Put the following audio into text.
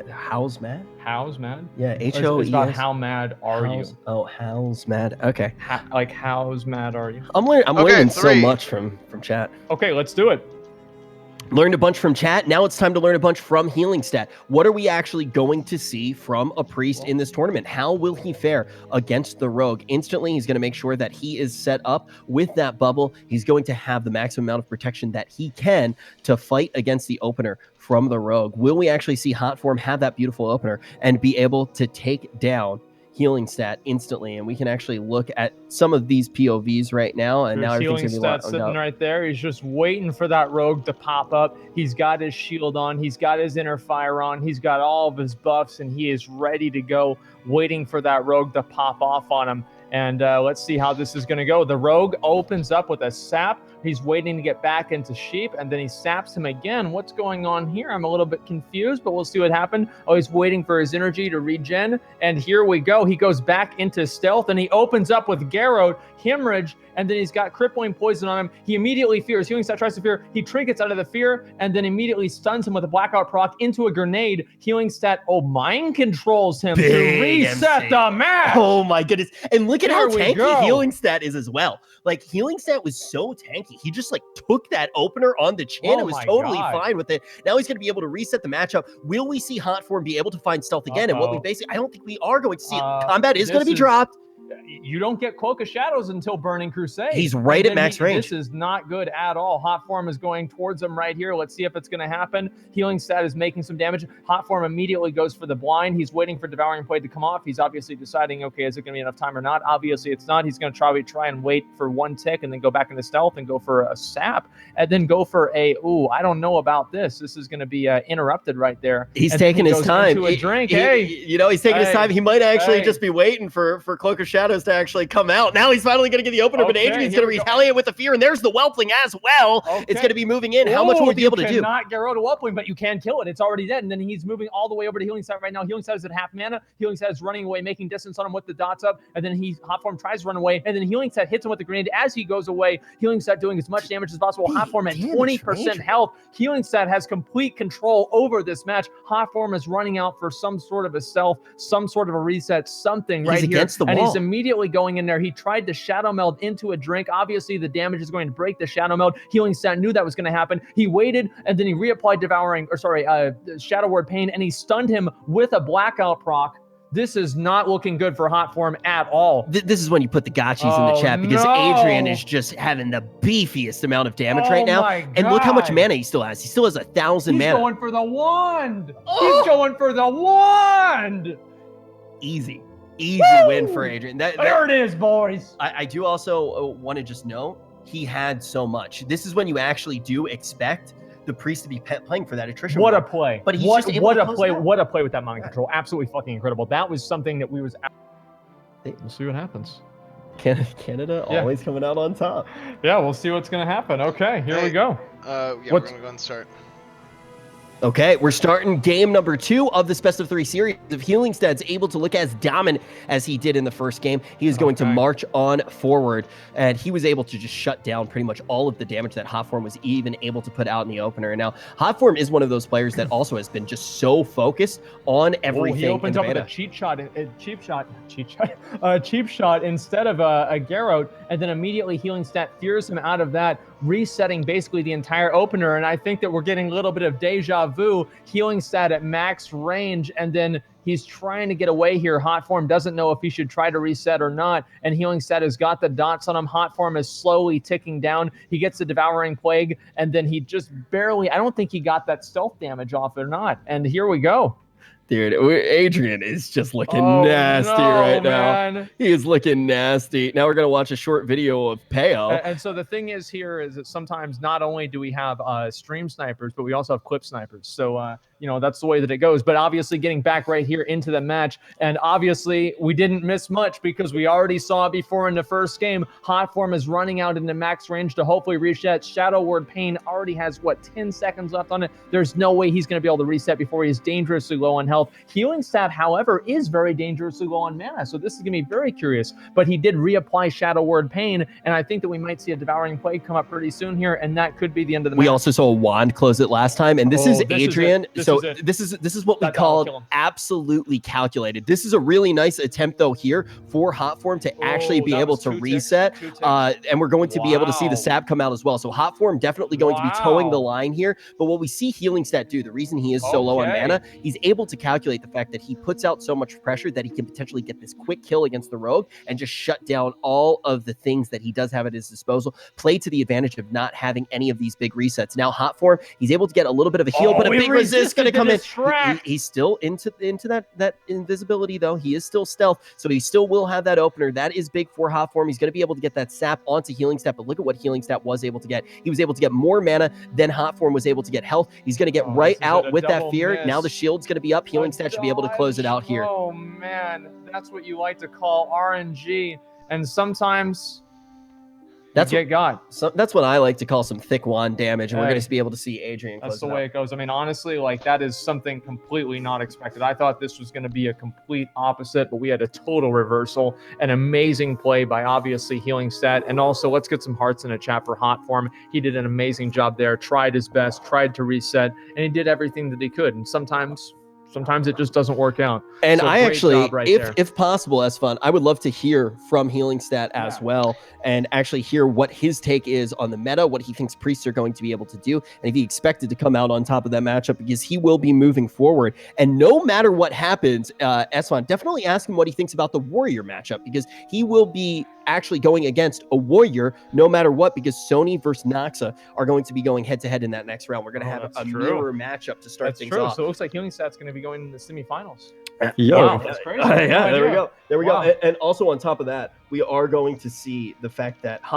How's mad? How's mad? Yeah, It's H-O-E-S. about how mad are you? Oh, how's mad? Okay. How's mad are you? I'm learning so much from chat. Okay, let's do it. Learned a bunch from chat. Now it's time to learn a bunch from Healingstat. What are we actually going to see from a priest in this tournament? How will he fare against the rogue? Instantly, he's going to make sure that he is set up with that bubble. He's going to have the maximum amount of protection that he can to fight against the opener from the rogue. Will we actually see Hotform have that beautiful opener and be able to take down Healingstat instantly? And we can actually look at some of these POVs right now, and now everything's gonna be sitting right there. He's just waiting for that rogue to pop up. He's got his shield on, he's got his inner fire on, he's got all of his buffs, and he is ready to go, waiting for that rogue to pop off on him. And let's see how this is going to go. The rogue opens up with a sap. He's waiting to get back into sheep, and then he saps him again. What's going on here? I'm a little bit confused, but we'll see what happened. Oh, he's waiting for his energy to regen, and here we go. He goes back into stealth, and he opens up with Garrote, Hemorrhage, and then he's got crippling poison on him. He immediately fears. Healingstat tries to fear. He trinkets out of the fear, and then immediately stuns him with a blackout proc into a grenade. Healingstat, mind controls him to reset the match. Oh my goodness. And look at how tanky Healingstat is as well. Like, Healingstat was so tanky. He just took that opener on the chin. It was totally fine with it. Now he's going to be able to reset the matchup. Will we see Hotform be able to find stealth again? And what we basically, I don't think we are going to see. Combat is going to be dropped. You don't get Cloak of Shadows until Burning Crusade. He's right at max range. This is not good at all. Hotform is going towards him right here. Let's see if it's going to happen. Healingstat is making some damage. Hotform immediately goes for the blind. He's waiting for Devouring Blade to come off. He's obviously deciding, okay, is it going to be enough time or not? Obviously, it's not. He's going to try and wait for one tick and then go back into stealth and go for a sap and then go for I don't know about this. This is going to be interrupted right there. He's taking his time. Into a drink. He's taking his time. He might actually just be waiting for Cloak of Shadows to actually come out. Now he's finally going to get the opener, but Adrian's going to retaliate with the fear, and there's the Whelpling as well. It's going to be moving in. How much will he be able to do? You cannot get rid of Whelpling, but you can kill it. It's already dead, and then he's moving all the way over to Healingstat right now. Healingstat is at half mana. Healingstat is running away, making distance on him with the dots up, and then Hotform tries to run away, and then Healingstat hits him with the grenade as he goes away. Healingstat doing as much damage as possible. Hotform at 20% health. Healingstat has complete control over this match. Hotform is running out for some sort of a stealth, some sort of a reset, something right here. And he's immediately going in there. He tried to Shadow Meld into a drink. Obviously, the damage is going to break the Shadow Meld. Healingstat knew that was going to happen. He waited, and then he reapplied Shadow Word Pain, and he stunned him with a blackout proc. This is not looking good for Hotform at all. This is when you put the gotchis in the chat, because Adrian is just having the beefiest amount of damage right now. And look how much mana he still has. He still has 1,000 mana. He's going for the wand. He's going for the wand. Easy win for Adrian. There it is, boys. I do also want to just know he had so much. This is when you actually do expect the priest to be playing for that attrition. What a play! But what a play with that mind control! Absolutely fucking incredible. That was something that we'll see what happens. Canada always coming out on top. Yeah, we'll see what's gonna happen. Okay, here we go. We're gonna go and start. Okay, we're starting game number 2 of this best of 3 series. If Healingstat's able to look as dominant as he did in the first game, he is going to march on forward, and he was able to just shut down pretty much all of the damage that Hotform was even able to put out in the opener. And now Hotform is one of those players that also has been just so focused on everything. He opens up with a cheap shot instead of a Garrote, and then immediately Healingstat fears him out of that, resetting basically the entire opener. And I think that we're getting a little bit of deja vu. Healingstat at max range, and then he's trying to get away here. Hotform doesn't know if he should try to reset or not, and Healingstat has got the dots on him. Hotform is slowly ticking down. He gets the Devouring Plague, and then he just barely, I don't think he got that stealth damage off or not. And here we go. Dude, Adrian is just looking nasty right now. He is looking nasty. Now we're going to watch a short video of Peo. And so the thing is here is that sometimes not only do we have stream snipers, but we also have clip snipers. So, that's the way that it goes. But obviously getting back right here into the match, and obviously we didn't miss much because we already saw it before in the first game. Hotform is running out into max range to hopefully reset. Shadow Word Pain already has, 10 seconds left on it. There's no way he's going to be able to reset before he is dangerously low on health. Healingstat, however, is very dangerously low on mana, so this is going to be very curious. But he did reapply Shadow Word Pain, and I think that we might see a Devouring Plague come up pretty soon here, and that could be the end of the match. We also saw a wand close it last time, and this is Adrian So is it. this is what we That'll kill call him. absolutely calculated. This is a really nice attempt though here for Hotform to actually be that able was to 2 ticks, reset. 2 ticks. And we're going to be able to see the Wow. sap come out as well. So Hotform definitely going to be towing the Wow. line here. But what we see Healingstat do, the reason he is so low on Okay. mana, he's able to calculate the fact that he puts out so much pressure that he can potentially get this quick kill against the rogue and just shut down all of the things that he does have at his disposal. Play to the advantage of not having any of these big resets. Now Hotform, he's able to get a little bit of a heal, but a big resist going to come in. He's still into that invisibility though. He is still stealth, so he still will have that opener. That is big for Hotform. He's going to be able to get that sap onto Healingstat, but look at what Healingstat was able to get. He was able to get more mana than Hotform was able to get health. He's going to get right out with that fear. Now the shield's going to be up. Healingstat should be able to close it out here. Oh man, that's what you like to call RNG, and sometimes That's you get God. So that's what I like to call some thick wand damage, and we're Hey. going to be able to see Adrian close That's the it way out. it goes. I mean, honestly, like that is something completely not expected. I thought this was going to be a complete opposite, but we had a total reversal. An amazing play by obviously Healingstat, and also let's get some hearts in a chat for Hotform. He did an amazing job there. Tried his best, tried to reset, and he did everything that he could. And sometimes it just doesn't work out. And So I great actually, job right there. if possible, as fun, I would love to hear from Healingstat as well, and actually hear what his take is on the meta, what he thinks priests are going to be able to do, and if he expected to come out on top of that matchup, because he will be moving forward. And no matter what happens, Esfan, definitely ask him what he thinks about the warrior matchup, because he will be actually going against a warrior no matter what, because Sony versus Noxa are going to be going head to head in that next round. We're going to have a mirror matchup to start things off. So it looks like Healingstat's going to be going in the semifinals. Wow, that's crazy. Yeah, there we go. Wow. And also on top of that, we are going to see the fact that